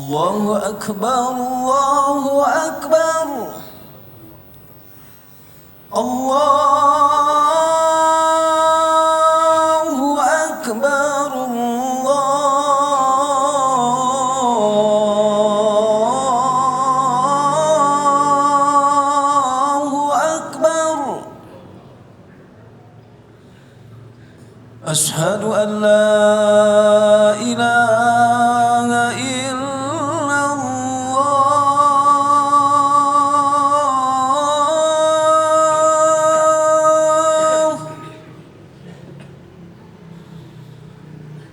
الله أكبر الله أكبر الله أكبر الله أكبر أشهد أن لا إله إلا الله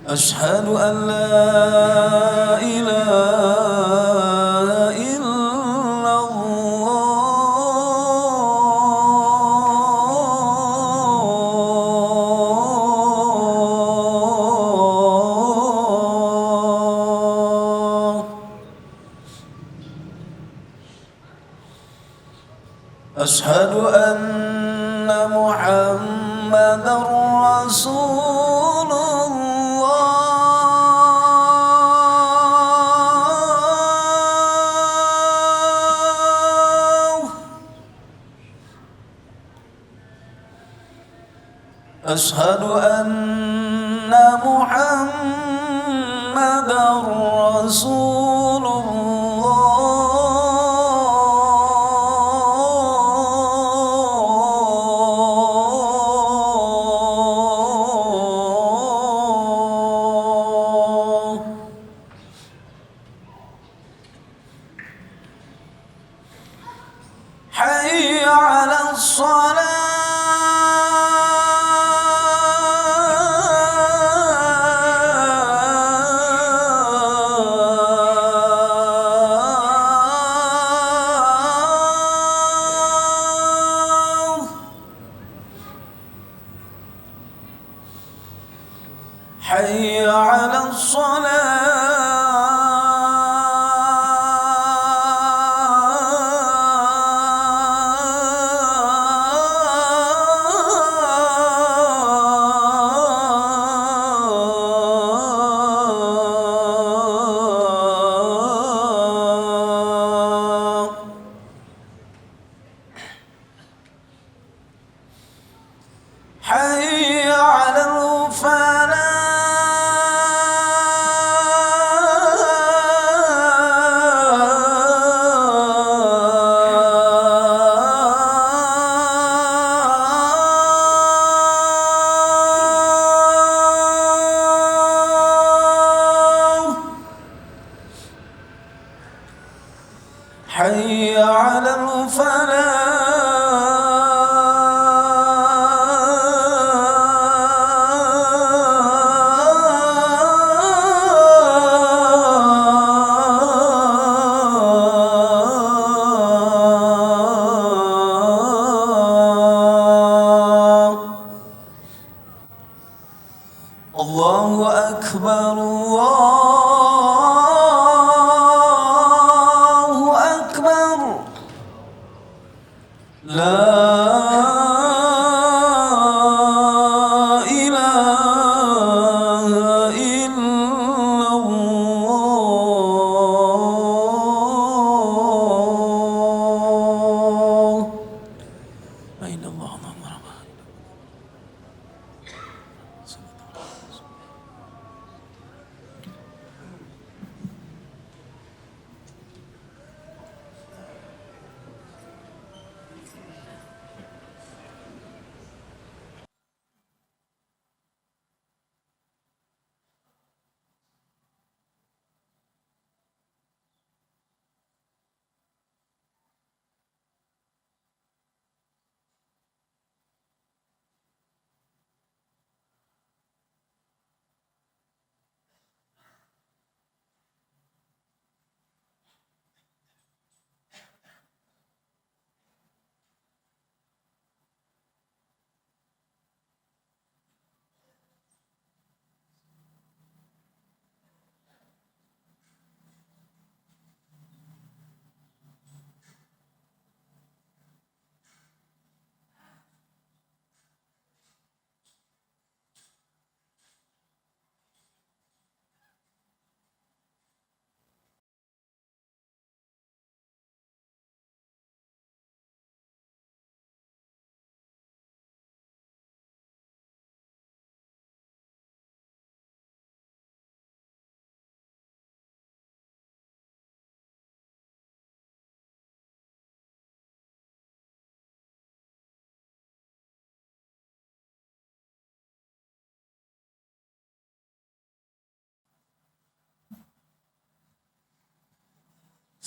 أشهد أن لا إله إلا الله أشهد أن محمدًا رسول الله أشهد أن محمدًا رسول الله حي على الصلاة حي على الصلاة حي على الفلاح حي على الفلاح الله أكبر الله أكبر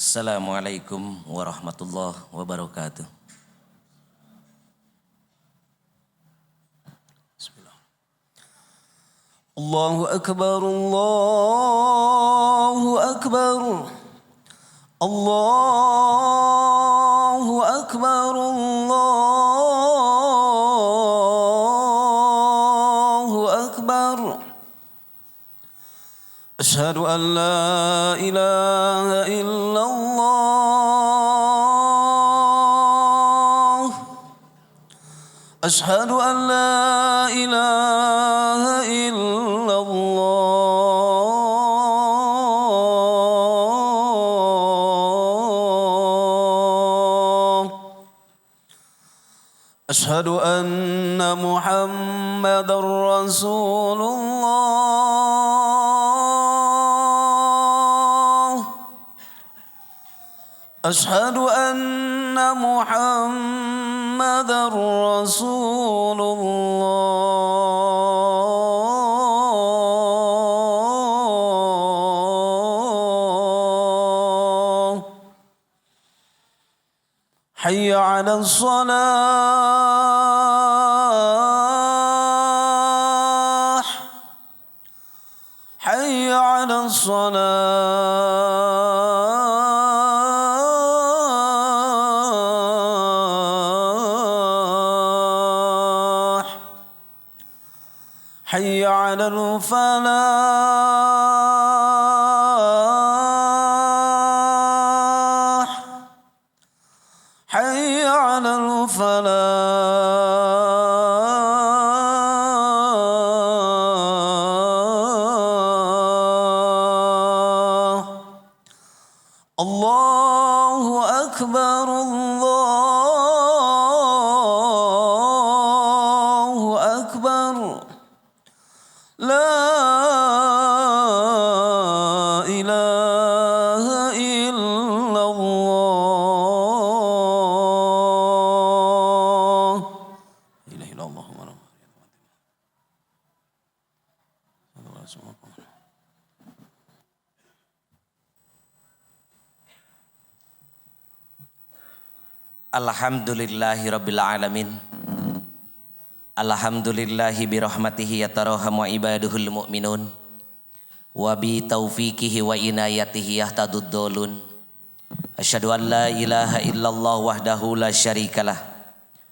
Assalamualaikum warahmatullahi wabarakatuh. Bismillah. Allahu Akbar, Allahu Akbar, Allahu Akbar, Allahu Akbar. Asyhadu an la ilaha illallah. Asyhadu an la ilaha illallah. Asyhadu anna Muhammadar Rasulullah. أشهد أن محمد رسول الله. حي على الصلاة، حي على الصلاة. حي على الفلاح، حي على الفلاح. الله أكبر، الله أكبر. لا إله إلا الله. لا إله إلا الله. Alhamdulillahirabbil alamin. Alhamdulillahi birahmatihi yatarahamu ibaduhul mu'minun wa bi taufiqihi wa inayatihi yahtadud dolun. Asyhadu an la ilaha illallah wahdahu la syarikalah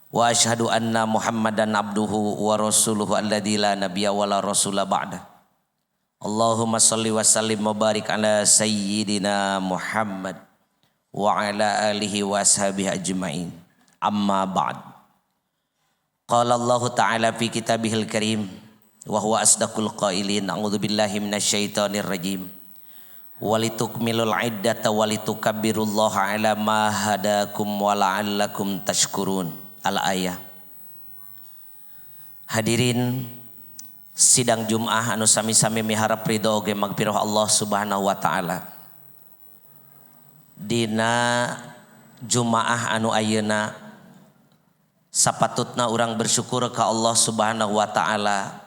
wa asyhadu anna Muhammadan abduhu wa rasuluhu alladzi la nabiyya wa la rasula ba'da. Allahumma shalli wa sallim wa barik ala sayyidina Muhammad wa ala alihi wa ashabihi ajma'in. Amma ba'd. Qala Allah Ta'ala fi kitabihil karim wa huwa asdaqul qailin. A'udzu billahi minasyaitonir rajim. Walitukmilul iddata walitukabbirullaha ala ma hadakum wa la'allakum tashkurun. Al-ayah. Hadirin sidang Jum'ah anu sami-sami miharap ridho ge magfirah Allah Subhanahu wa taala. Dina Jumaah anu ayeuna sapatutna urang bersyukur ka Allah Subhanahu wa taala.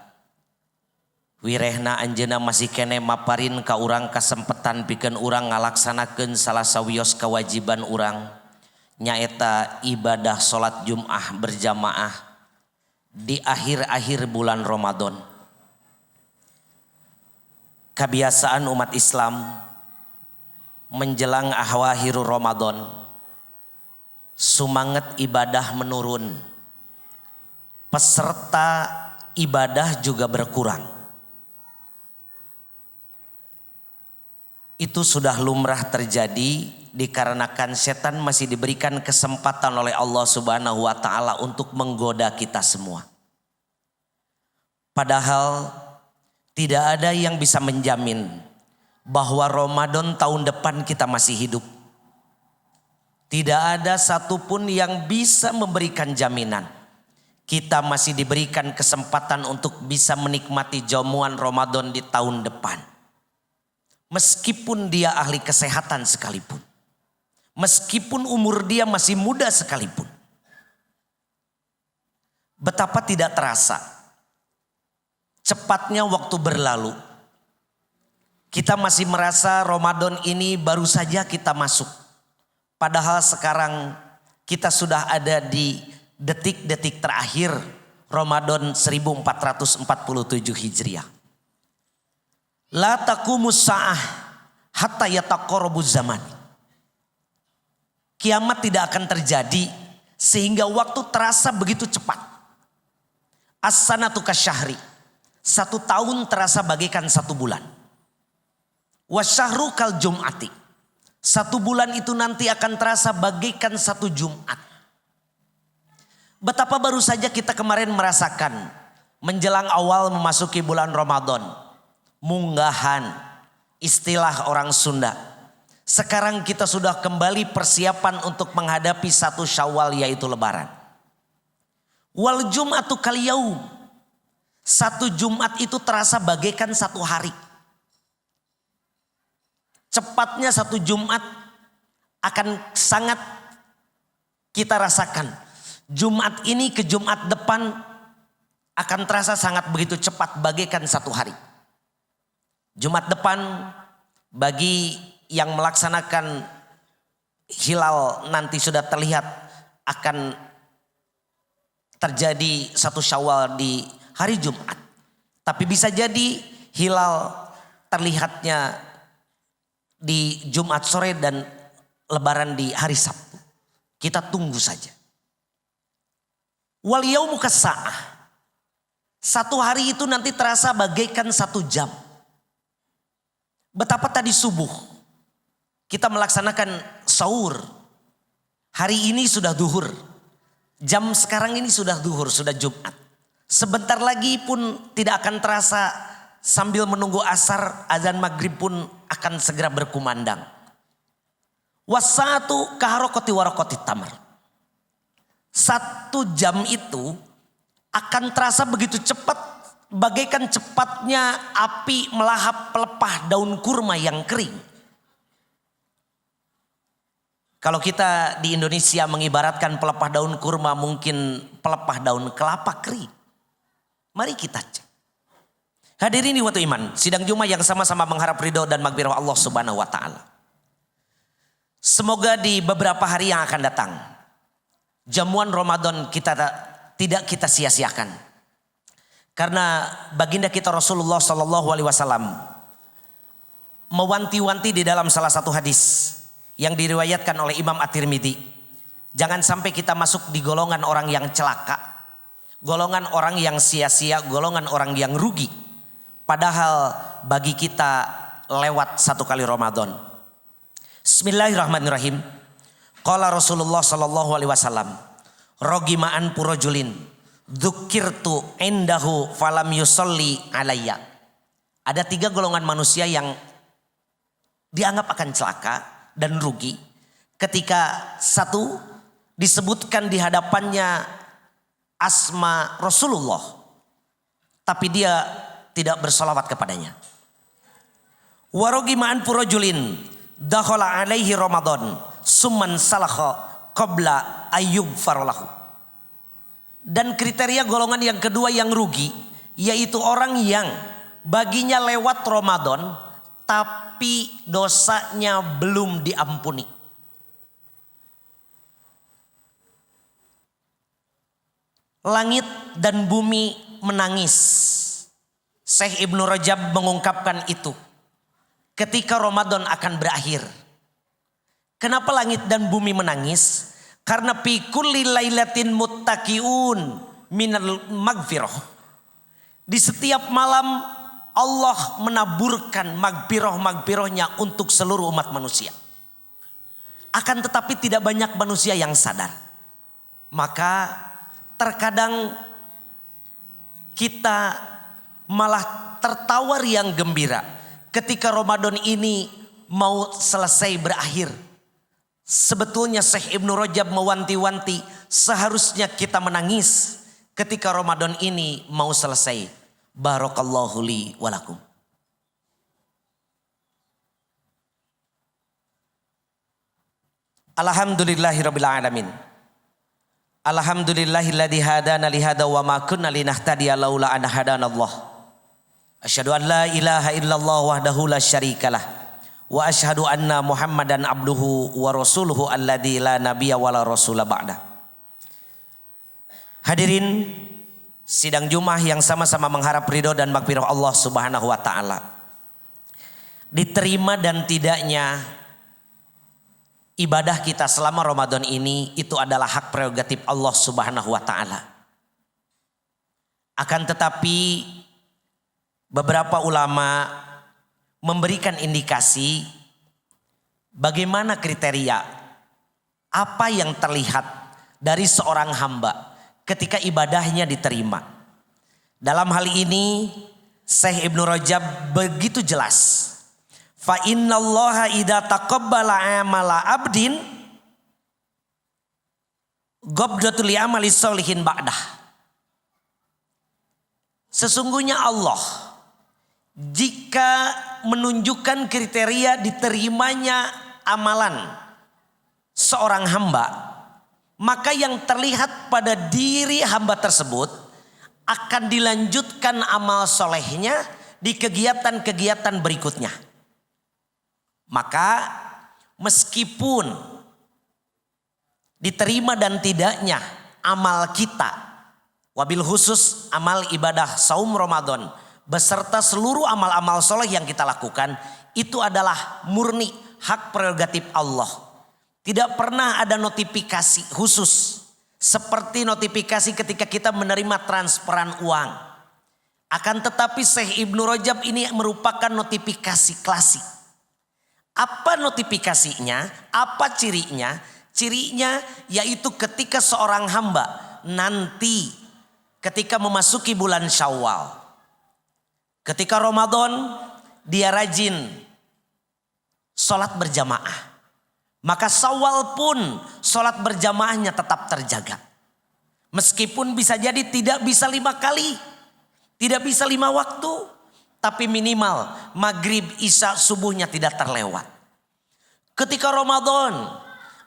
Wirehna anjeunna masih kene maparin ka urang kasempetan pikeun urang ngalaksanakeun salah sawios kewajiban urang nyaeta ibadah salat Jumat berjamaah di akhir-akhir bulan Ramadan. Kebiasaan umat Islam menjelang akhir Ramadan sumanget ibadah menurun, peserta ibadah juga berkurang. Itu sudah lumrah terjadi dikarenakan setan masih diberikan kesempatan oleh Allah Subhanahu wa taala untuk menggoda kita semua. Padahal tidak ada yang bisa menjamin bahwa Ramadan tahun depan kita masih hidup. Tidak ada satupun yang bisa memberikan jaminan kita masih diberikan kesempatan untuk bisa menikmati jamuan Ramadan di tahun depan. Meskipun dia ahli kesehatan sekalipun, meskipun umur dia masih muda sekalipun. Betapa tidak terasa cepatnya waktu berlalu. Kita masih merasa Ramadan ini baru saja kita masuk. Padahal sekarang kita sudah ada di detik-detik terakhir Ramadan 1447 Hijriah. La taqumus sa'ah hatta yataqarrabuz zaman. Kiamat tidak akan terjadi sehingga waktu terasa begitu cepat. As-sanatu kasyahri. 1 tahun terasa bagaikan 1 bulan. Wasyahru kal jum'ati. 1 bulan itu nanti akan terasa bagaikan 1 Jumat. Betapa baru saja kita kemarin merasakan menjelang awal memasuki bulan Ramadan. Munggahan, istilah orang Sunda. Sekarang kita sudah kembali persiapan untuk menghadapi 1 Syawal yaitu Lebaran. Wal Jum'atu kal yaum. 1 Jumat itu terasa bagaikan 1 hari. Cepatnya 1 Jumat akan sangat kita rasakan. Jumat ini ke Jumat depan akan terasa sangat begitu cepat bagaikan 1 hari. Jumat depan bagi yang melaksanakan hilal nanti sudah terlihat akan terjadi 1 Syawal di hari Jumat. Tapi bisa jadi hilal terlihatnya di Jumat sore dan Lebaran di hari Sabtu. Kita tunggu saja. Wal yaumu kasa'ah. 1 hari itu nanti terasa bagaikan 1 jam. Betapa tadi subuh kita melaksanakan sahur. Hari ini sudah duhur. Jam sekarang ini sudah duhur, sudah Jumat. Sebentar lagi pun tidak akan terasa, sambil menunggu asar, azan maghrib pun akan segera berkumandang. Wasatu kaharokoti warokoti tamar. 1 jam itu akan terasa begitu cepat, bagaikan cepatnya api melahap pelepah daun kurma yang kering. Kalau kita di Indonesia mengibaratkan pelepah daun kurma mungkin pelepah daun kelapa kering. Mari kita cek. Hadirin waktu iman, sidang Jumat yang sama-sama mengharap ridho dan maghfirah Allah Subhanahu wa taala. Semoga di beberapa hari yang akan datang jamuan Ramadan tidak kita sia-siakan. Karena baginda kita Rasulullah sallallahu alaihi wasallam mewanti-wanti di dalam salah satu hadis yang diriwayatkan oleh Imam At-Tirmidzi, jangan sampai kita masuk di golongan orang yang celaka, golongan orang yang sia-sia, golongan orang yang rugi. Padahal bagi kita lewat 1 kali Ramadan. Bismillahirrahmanirrahim. Qala Rasulullah sallallahu alaihi wasallam, rogima'an purojulin dzukirtu indahu falam yusolli alayya. Ada 3 golongan manusia yang dianggap akan celaka dan rugi ketika 1 disebutkan di hadapannya asma Rasulullah, tapi dia tidak bersolawat kepadanya. Warogima'an purojulin dakhala alaihi Ramadan summan salakha qabla ayyub farolahu. Dan kriteria golongan yang kedua yang rugi, yaitu orang yang baginya lewat Ramadan tapi dosanya belum diampuni. Langit dan bumi menangis. Syekh Ibnu Rajab mengungkapkan itu ketika Ramadan akan berakhir. Kenapa langit dan bumi menangis? Karena fi kulli lailatin muttaqiun minal maghfirah. Di setiap malam Allah menaburkan maghfirah-maghfirahnya untuk seluruh umat manusia. Akan tetapi tidak banyak manusia yang sadar. Maka terkadang kita malah tertawa riang gembira ketika Ramadan ini mau selesai berakhir. Sebetulnya Syekh Ibnu Rajab mewanti-wanti seharusnya kita menangis ketika Ramadan ini mau selesai. Barakallahu li walakum. Alhamdulillahirabbil alamin. Alhamdulillahilladzi hadana li hada wa ma kunna linahtadiya laula an hadanallah. Asyhadu an la ilaha illallah wahdahu la syarikalah wa asyhadu anna Muhammadan abduhu wa rasuluhu alladzi la nabiyya wala rasula ba'da. Hadirin sidang Jumat yang sama-sama mengharap ridho dan maghfirah Allah Subhanahu wa taala. Diterima dan tidaknya ibadah kita selama Ramadan ini itu adalah hak prerogatif Allah Subhanahu wa taala. Akan tetapi beberapa ulama memberikan indikasi bagaimana kriteria apa yang terlihat dari seorang hamba ketika ibadahnya diterima. Dalam hal ini Syekh Ibnu Rajab begitu jelas. Fa innallaha idza taqabbala amala abdin qabdatu li amali sholihin ba'dah. Sesungguhnya Allah jika menunjukkan kriteria diterimanya amalan seorang hamba, maka yang terlihat pada diri hamba tersebut akan dilanjutkan amal solehnya di kegiatan-kegiatan berikutnya. Maka meskipun diterima dan tidaknya amal kita, wabil khusus amal ibadah saum Ramadan beserta seluruh amal-amal soleh yang kita lakukan, itu adalah murni hak prerogatif Allah. Tidak pernah ada notifikasi khusus seperti notifikasi ketika kita menerima transferan uang. Akan tetapi Syekh Ibnu Rajab ini merupakan notifikasi klasik. Apa notifikasinya? Apa cirinya? Cirinya yaitu ketika seorang hamba nanti ketika memasuki bulan Syawal, ketika Ramadan dia rajin sholat berjamaah, maka Syawal pun sholat berjamaahnya tetap terjaga. Meskipun bisa jadi tidak bisa 5 kali, tidak bisa 5 waktu, tapi minimal maghrib, isya, subuhnya tidak terlewat. Ketika Ramadan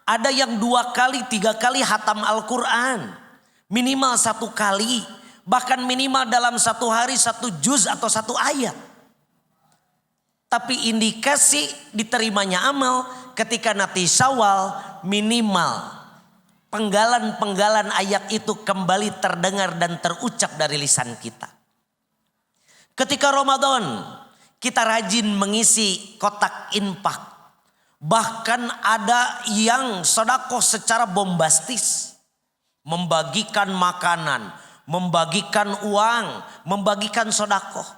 ada yang 2 kali, 3 kali hatam Al-Quran, minimal 1 kali. Bahkan minimal dalam 1 hari 1 juz atau 1 ayat. Tapi indikasi diterimanya amal ketika nanti Syawal minimal penggalan-penggalan ayat itu kembali terdengar dan terucap dari lisan kita. Ketika Ramadan kita rajin mengisi kotak infak. Bahkan ada yang sedekah secara bombastis. Membagikan makanan, membagikan uang, membagikan sedekah.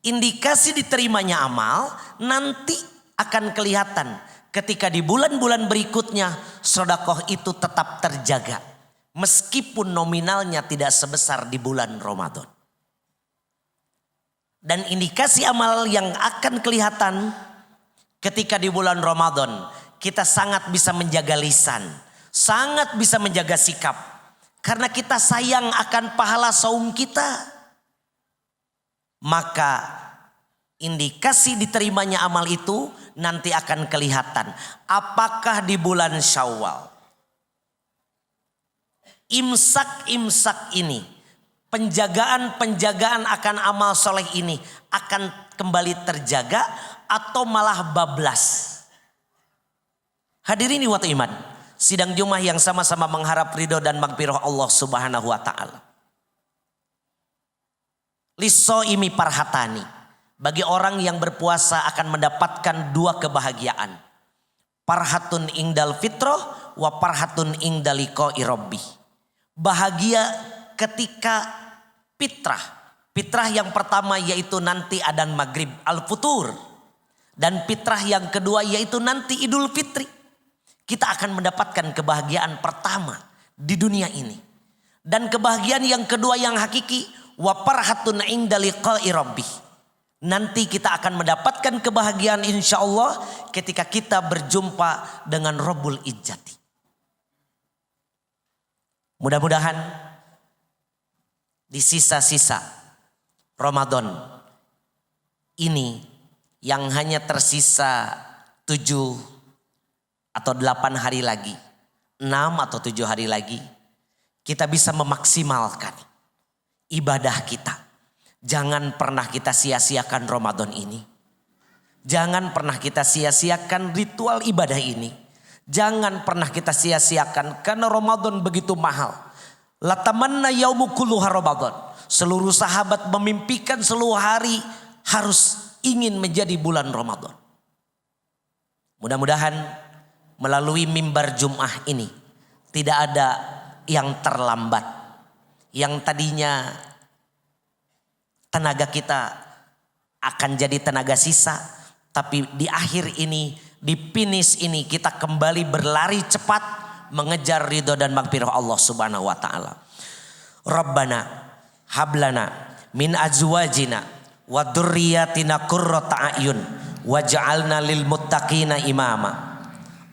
Indikasi diterimanya amal nanti akan kelihatan ketika di bulan-bulan berikutnya sedekah itu tetap terjaga. Meskipun nominalnya tidak sebesar di bulan Ramadan. Dan indikasi amal yang akan kelihatan ketika di bulan Ramadan kita sangat bisa menjaga lisan, sangat bisa menjaga sikap. Karena kita sayang akan pahala saum kita. Maka indikasi diterimanya amal itu nanti akan kelihatan. Apakah di bulan Syawal imsak-imsak ini, penjagaan-penjagaan akan amal soleh ini akan kembali terjaga atau malah bablas. Hadirin wa iman, sidang Jumat yang sama-sama mengharap ridho dan maghfirah Allah Subhanahu wa taala. Lisoimi parhatani, bagi orang yang berpuasa akan mendapatkan 2 kebahagiaan. Parhatun ingdal fitrah wa parhatun ingdal liqa'i rabbi. Bahagia ketika fitrah. Fitrah yang pertama yaitu nanti adzan maghrib al-futur. Dan fitrah yang kedua yaitu nanti Idul Fitri. Kita akan mendapatkan kebahagiaan pertama di dunia ini. Dan kebahagiaan yang kedua yang hakiki, wa farhatun inda liqa'i rabbih. Nanti kita akan mendapatkan kebahagiaan insyaallah ketika kita berjumpa dengan Rabbul Izzati. Mudah-mudahan di sisa-sisa Ramadan ini yang hanya tersisa 7 atau 8 hari lagi, 6 atau 7 hari lagi, kita bisa memaksimalkan ibadah kita Jangan pernah kita sia-siakan Ramadan ini. Jangan pernah kita sia-siakan ritual ibadah ini. Jangan pernah kita sia-siakan karena Ramadan begitu mahal. Latamanna yaumu kulluha Ramadan. Seluruh sahabat memimpikan seluruh hari harus ingin menjadi bulan Ramadan. Mudah-mudahan melalui mimbar Jum'ah ini tidak ada yang terlambat. Yang tadinya tenaga kita akan jadi tenaga sisa. Tapi di akhir ini, di finish ini kita kembali berlari cepat mengejar ridho dan magfirah Allah Subhanahu wa taala. Rabbana hablana min azwajina wa dzurriyyatina qurrata a'yun waj'alna lil muttaqina imama.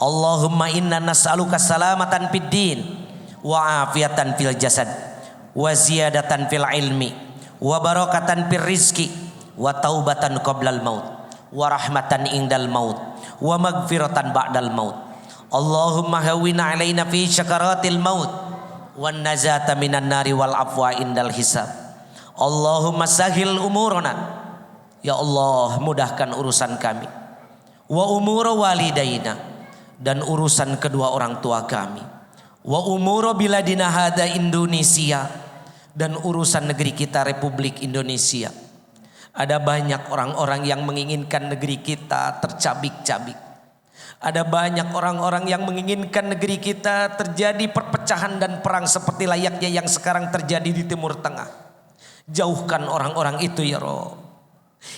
Allahumma inna nas'aluka salamatan fid din wa afiatan fil jasad wa ziyadatan fil ilmi wa barakatan fil rizqi wa taubatan qablal maut wa rahmatan indal maut wa magfiratan ba'dal maut. Allahumma hawwina alaina fi syakaratil maut wan najata minan nari wal afwa indal hisab. Allahumma sahil umurana. Ya Allah, mudahkan urusan kami. Wa umur walidaina, dan urusan kedua orang tua kami. Wa umur biladina hada Indonesia, dan urusan negeri kita Republik Indonesia. Ada banyak orang-orang yang menginginkan negeri kita tercabik-cabik. Ada banyak orang-orang yang menginginkan negeri kita terjadi perpecahan dan perang seperti layaknya yang sekarang terjadi di Timur Tengah. Jauhkan orang-orang itu ya Roh.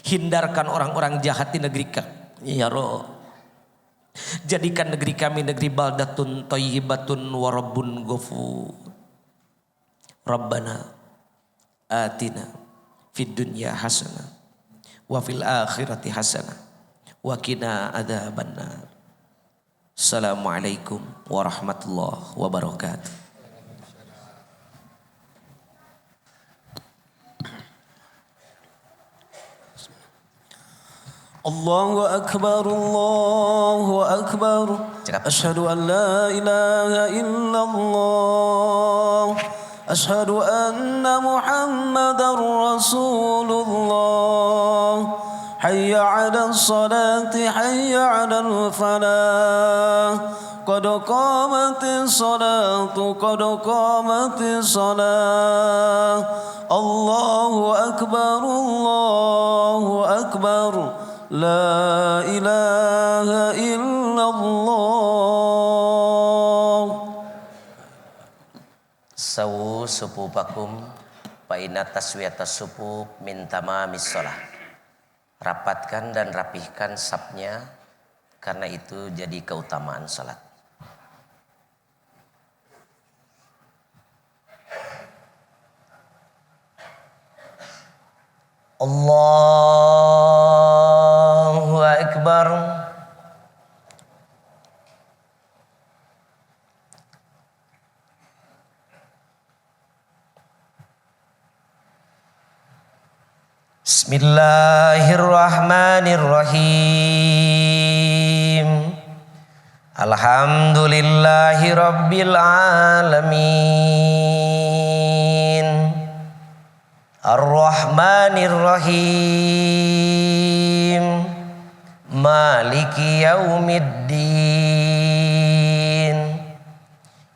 Hindarkan orang-orang jahat di negeri kami ya Roh. Jadikan negeri kami negeri baldatun thayyibatun wa rabbun ghafur. Rabbana atina fid dunya hasanah wa fil akhirati hasanah wa qina adzabannar. Assalamualaikum warahmatullahi wabarakatuh. Allahu akbar, Allahu akbar. Asyhadu an la ilaha illallah. Asyhadu anna Muhammadar Rasulullah. Hayya 'alas salati, hayya 'alal falah. Qad qamatis salatu, qad qamatis salah. Allahu akbar, Allahu akbar. La ilaha illallah. Sawu supupakum fa inna taswiyatas supu min tamamis shalah. Rapatkan dan rapihkan sapnya, karena itu jadi keutamaan salat. Allahu akbar. Bismillahirrahmanirrahim. Alhamdulillahi rabbil alamin. Ar-Rahmanir-Rahim. Maliki yaumiddin.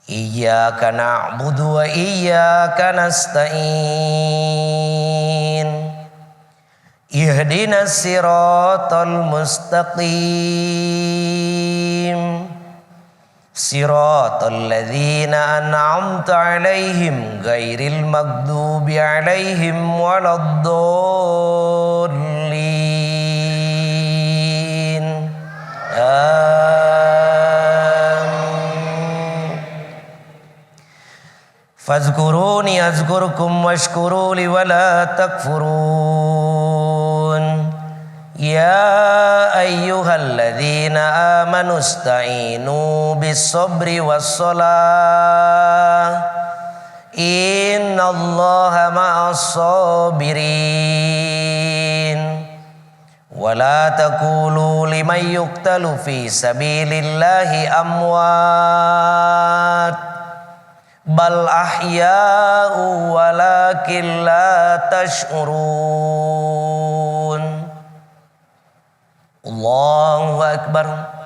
Iyyaka na'budu wa iyyaka nasta'in. Ihdinas siratal mustaqim. Siratal ladzina an'amta 'alaihim ghairil maghdubi 'alaihim waladdallin. Amin. Fazkuruni azkurkum washkuru li wala takfurun. Ya ayyuhalladzina amanu ista'inu bis-sabri was-salah. Innallaha ma'as-sabirin. Wa la taqulu liman yuqtalu fi sabilillahi amwat, bal ahya'u walakin la tash'urun. Allahu akbar.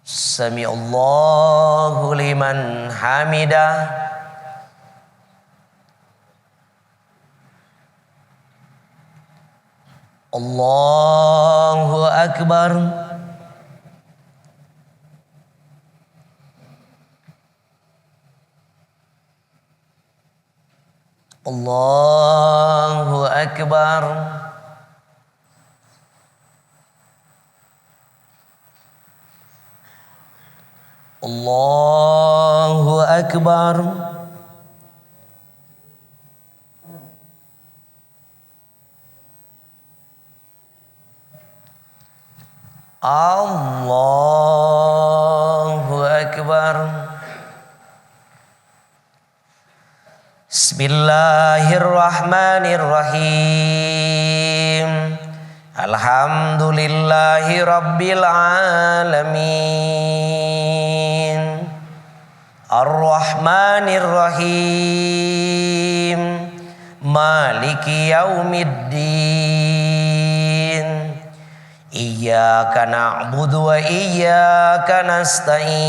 Sami'allahu liman hamidah. Allahu akbar. Allahu akbar. Allahu akbar. Allahu akbar. Bismillahirrahmanirrahim. Alhamdulillahi rabbil alamin. Ar-Rahmanir-Rahim. Maliki yaumiddin. Iyyaka na'budu wa iyyaka nasta'in.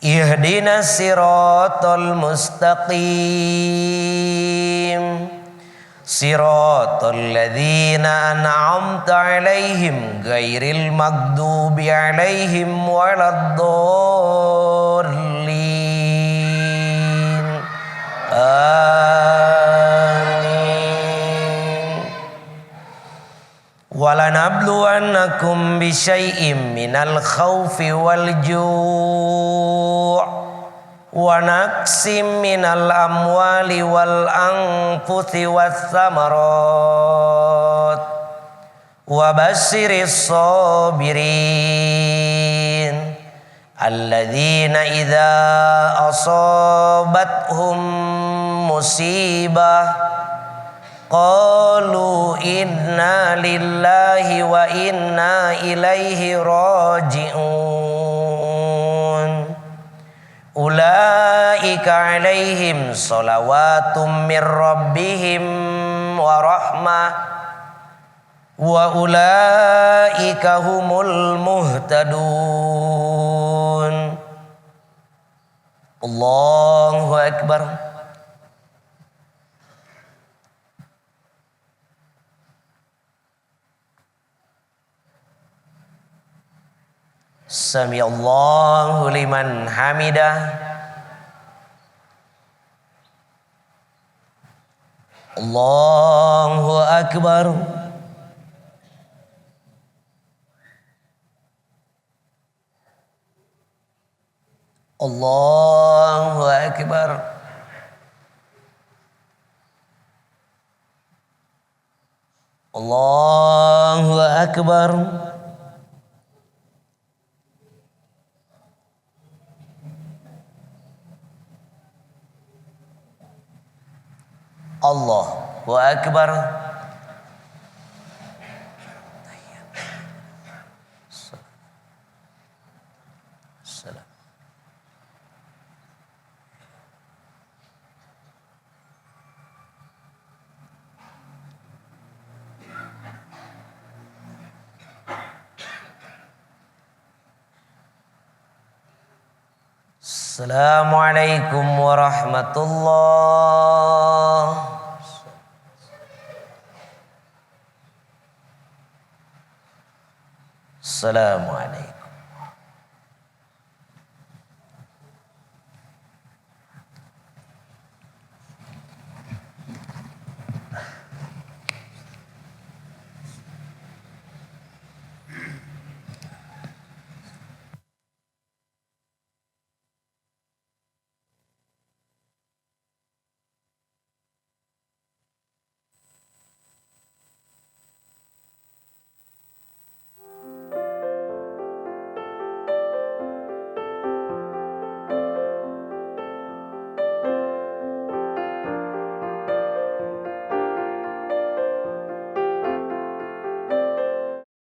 Ihdinas siratal mustaqim. Siratal ladzina an'amta 'alaihim ghairil maghdubi 'alaihim waladdallin. Amin. Walanabluwannakum bisyai'im minal khawfi wal ju' wa naqsim minal amwali wal anfusi was samarat wa basyiris sabirin alladzina idza asabathum musibah qalu inna lillahi wa inna ilaihi raji'un. Ulaika alaihim salawatum mir rabbihim wa rahmah wa ulaika humul muhtadun. Allahu akbar. Sami'allahu liman hamidah. Allahu akbar. Allahu akbar. Allahu akbar. Allahu akbar. Assalamualaikum warahmatullahi. Assalamualaikum.